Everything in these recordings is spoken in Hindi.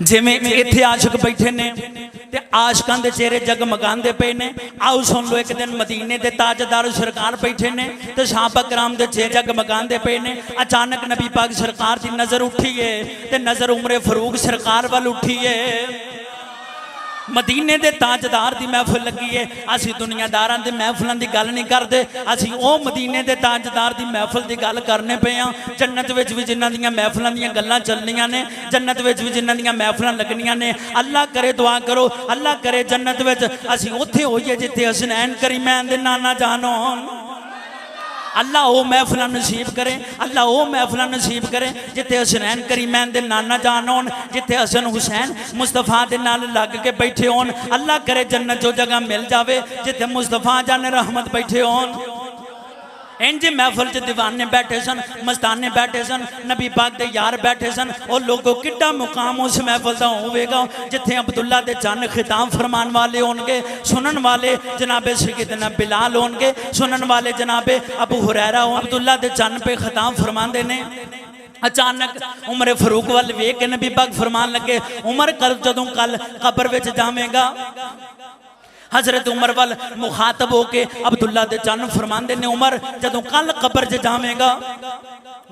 जिमें इत्थे आशिक बैठे ने ते आशिकां दे चेहरे जगमगांदे पे ने। आओ सुन लो, एक दिन मदीने दे ताजदार सरकार बैठे ने ते सहाबा कराम दे चेहरे जगमगांदे पे ने। अचानक नबी पाक सरकार दी नज़र उठी है ते नज़र उमरे फरूक सरकार वाल उठी है। मदीने दे ताजदार दी महफिल लगी है। असी दुनियादारां दे महफिलों की गल नहीं करते, असी ओ मदीने दे ताजदार दी महफिल की गल करने पे हाँ। जन्नत विच भी जिन्हां दियां महफिलों दियां गल्लां चलनियां ने, जन्नत विच भी जिन्हां दियां महफिलां लगनियां ने। अल्लाह करे दुआ करो, अल्लाह करे जन्नत विच असी उत्थे होइए जिथे हसनैन करीमैन दे नाना जान होण। अल्लाह वो महफिल नसीब करे, अल्लाह वो महफिल नसीब करे जिथे हसनैन करीमैन दे नाना जान होन, जिथे हसन हुसैन मुस्तफा दे नाल लग के बैठे होन। अल्लाह करे जन्नत जो जगह मिल जावे जिथे मुस्तफा जान रहमत बैठे होन। इंज महफिल च दीवाने बैठे सन, मस्ताने बैठे सन, नबी पाक दे यार बैठे सन। और लोगों किड्डा मुकाम उस महफिल का होगा जिथे अब्दुल्ला दे चंद खिताब फरमान वाले होंगे, सुनन वाले जनाबे सैयदना बिलाल होंगे, सुनन वाले जनाबे अबू हुरैरा हो। अब्दुल्ला दे चंद पे खिताब फरमाते ने। अचानक उमर फरूक वाल वेख के नबी पाक फरमान लगे, उमर जदों कल कब्र विच जावेगा। हजरत उमर वाल मुखातब होके अब्दुल्ला दे चन फरमाते ने, उमर जदों कल कब्र च जावेगा,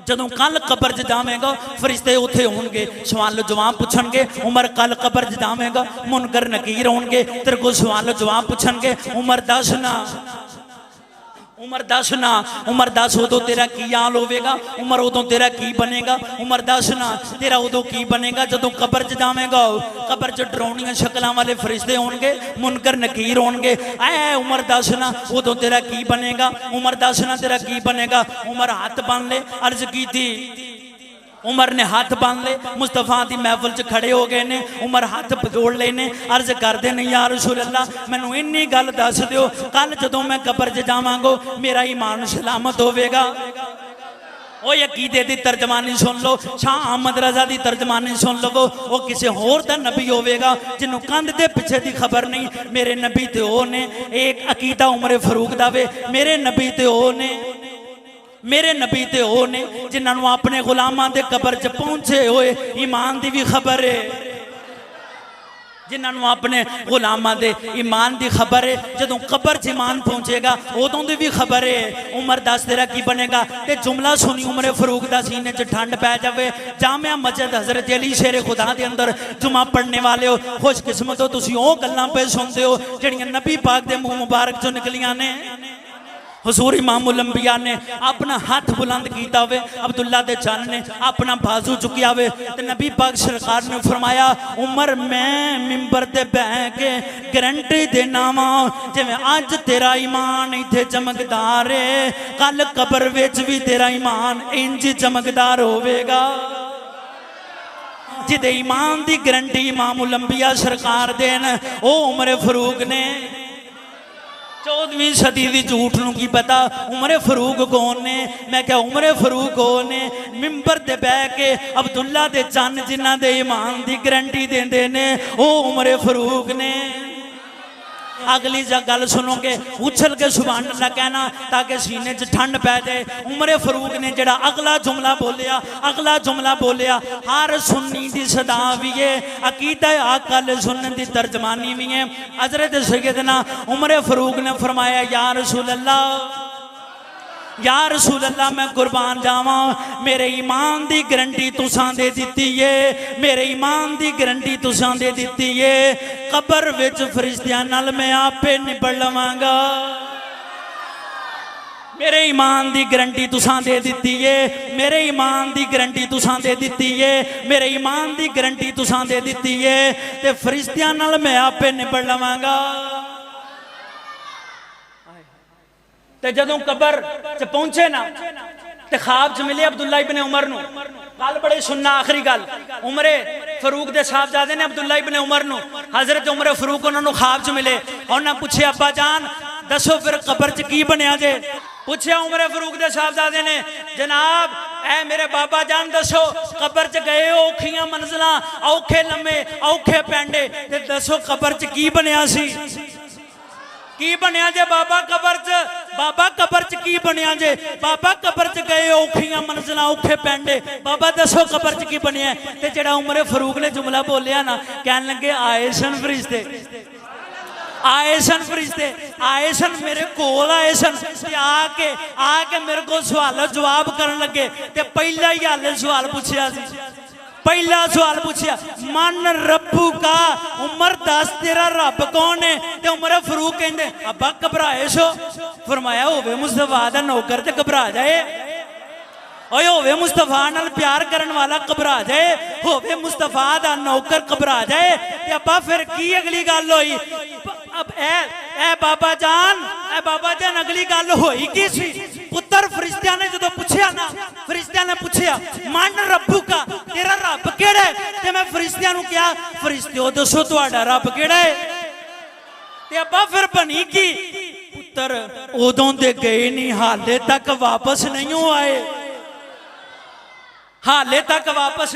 जदों कल कब्र च जावेगा फरिश्ते उत्थे होणगे, सवाल जवाब पुछणगे। उमर कल कब्र च जावेगा, मुनकर नकीर होणगे, तेरे को सवाल जवाब पुछणगे। उमर दस ना, उमर दस ना, उमर दस उदों तेरा की हाल होगा, उमर उदों तेरा की बनेगा। उमर दस ना, तेरा उदों की बनेगा जदों कब्र च जावेगा। कब्र च डरावनियां शक्लां वाले फरिश्ते होणगे, मुनकर नकीर होणगे। ऐ उमर दस ना, उदों तेरा की बनेगा। उमर दस ना, तेरा की बनेगा। उमर हाथ बन ले, अर्ज की थी। उमर ने हाथ बांध ले, मुस्तफा की महफिल च खड़े हो गए ने। उमर हाथ जोड़ ले ने, अर्ज करते ने, या रसूल अल्लाह मैनू इन्नी गल दस दिओ, कल जदों मैं कब्र च जावांगा मेरा ईमान सलामत होवेगा। ओ अकीदे की तर्जमानी सुन लो, शाह अहमद रजा की तर्जमानी सुन लो। वो किसी होर दा नबी होवेगा जिन्हों कंध के पिछे की खबर नहीं। मेरे नबी तो वो ने, एक अकीदा उमर फरूक दा वे, मेरे नबी तो वो ने, मेरे नबी तो वो ने जिन्होंने अपने गुलामां दे कब्र च पहुंचे हुए ईमान की भी खबर है, जिन्होंने अपने गुलामां दे ईमान की खबर है। जदों कब्र च ईमान पहुंचेगा उदों की भी खबर है। उमर दस तेरा की बनेगा। ते जुमला सुनी उमर फरूक दा सीने च ठंड पै जावे। जामिया मस्जिद हजरत अली शेरे खुदा के अंदर जुमा पढ़ने वाले हो, खुशकिस्मत हो, तुसीं ओ गल्लां पे सुनते हो जिहड़ियां नबी पाक दे मुंह मुबारक चों निकलियां ने। हुजूर इमामुल अंबिया ने अपना हाथ बुलंद किया हुए, अब्दुल्ला दे चन ने अपना बाजू चुकिया हुए, तो नबी पाक सरकार ने फरमाया, उमर मैं मिंबर ते बह के गारंटी देना वा जिवें अज तेरा ईमान इत्थे चमकदार है, कल कब्र विच भी तेरा ईमान इंज चमकदार होवेगा। जिदे ईमान की गारंटी इमामुल अंबिया सरकार देन ओ उमर फरूक ने। 14वीं सदी की झूठ नूं की पता उमर फरूक कौन ने। मैं क्या उमर फरूक कौन ने? मिंबर ते बह के अब्दुल्ला दे चन जिन्हां दे ईमान की गारंटी देंदे ने ओ उमर फरूक ने। अगली गल सुनोगे उछल के सुभान अल्लाह कहना ताकि सीने च ठंड पै जाए। उमर फरूक ने जड़ा अगला जुमला बोलिया, अगला जुमला बोलिया, हर सुन्नी की सदा भी है, अकीदा आकल सुनने की तर्जमानी भी है। हजरत सैयदना उमर फरूक ने फरमाया, या रसूल अल्लाह, या रसूल अल्लाह मैं कुर्बान जावा, मेरे ईमान की गारंटी तुसां दे दिती है, मेरे ईमान की गारंटी तुसां दे दिती है, कब्र विच फरिश्तियां नाल मैं आपे निबड़ लवांगा। मेरे ईमान की गारंटी तुसां दे दिती है, मेरे ईमान की गारंटी तुसां दे दिती है, मेरे ईमान की गारंटी तुसां दे दिती है, ते फरिश्तियां नाल मैं आपे निबड़ लवांगा। ते जदों कब्र च पहुंचे ना ते ख्वाब च मिले अब्दुल्ला इब्ने उमर नूं। गल बड़ी सुनना, आखिरी गल, उमरे फरूक दे साहबजादे ने अब्दुल्ला इब्ने उमर नूं, हजरत उमर फरूक उन्होंने ख्वाब च मिले। उन्होंने पूछे, अब्बा जान दसो फिर कब्र च की बनया जे? पूछया उमर फरूक दे साहबजादे ने, जनाब ऐ मेरे बाबा जान दसो कब्र च गए हो, औखियां मंजिलां, औखे लम्मे औखे पैंडे, ते दसो कब्र च की बनया सी? की बनया जे बाबा कबर च, बाबा कबर च की बनया जे? बाबा कबर च गए औखियां मंजिलां औखे पैंडे, बाबा दसो कबर च की बनया? ते जेड़ा उमर फरूक ने जुमला बोलिया ना, कहन लगे आए सन फरिश्ते, आए सन फरिश्ते, आए सन मेरे कोल आए सन, आके मेरे को सवाल जवाब करन लगे। ते पहला ही हाले सवाल पूछया सी, पहला सवाल पूछया मन रब्बू का, उमर दस तेरा रब कौन है? ते उमर फरूक कहंदे अब्बा घबराए सो। फरमाया होवे मुस्तफा दा नौकर ते घबरा जाए, ओए होवे मुस्तफा नाल प्यार करन वाला घबरा जाए, होवे मुस्तफा दा नौकर घबरा जाए। ते अब्बा फिर की अगली गल होई? अब ए बाबा जान अगली गल होई की सी? पुत्र फरिश्तियां ने जो पूछया ना, फरिश्तियां ने पूछया मन रब्बू का, तेरा रब केड़ा है? ते मैं फरिश्तियां नूं कहा फरिश्तियो दसो तुहाडा रब केड़ा है? ते अब्बा फिर बनी की? पुत्र उदों दे गए नहीं, हाले तक वापस नहीं हो आए, हाले तक वापस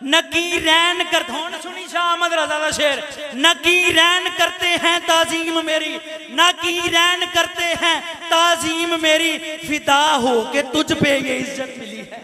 नकीरैन कर। हुण सुनी शाह अहमद रज़ा दा शेर, नकीरैन करते हैं ताजीम मेरी, नकीरैन करते हैं ताजीम मेरी, फिदा हो के तुझ पे ये इज्जत मिली है।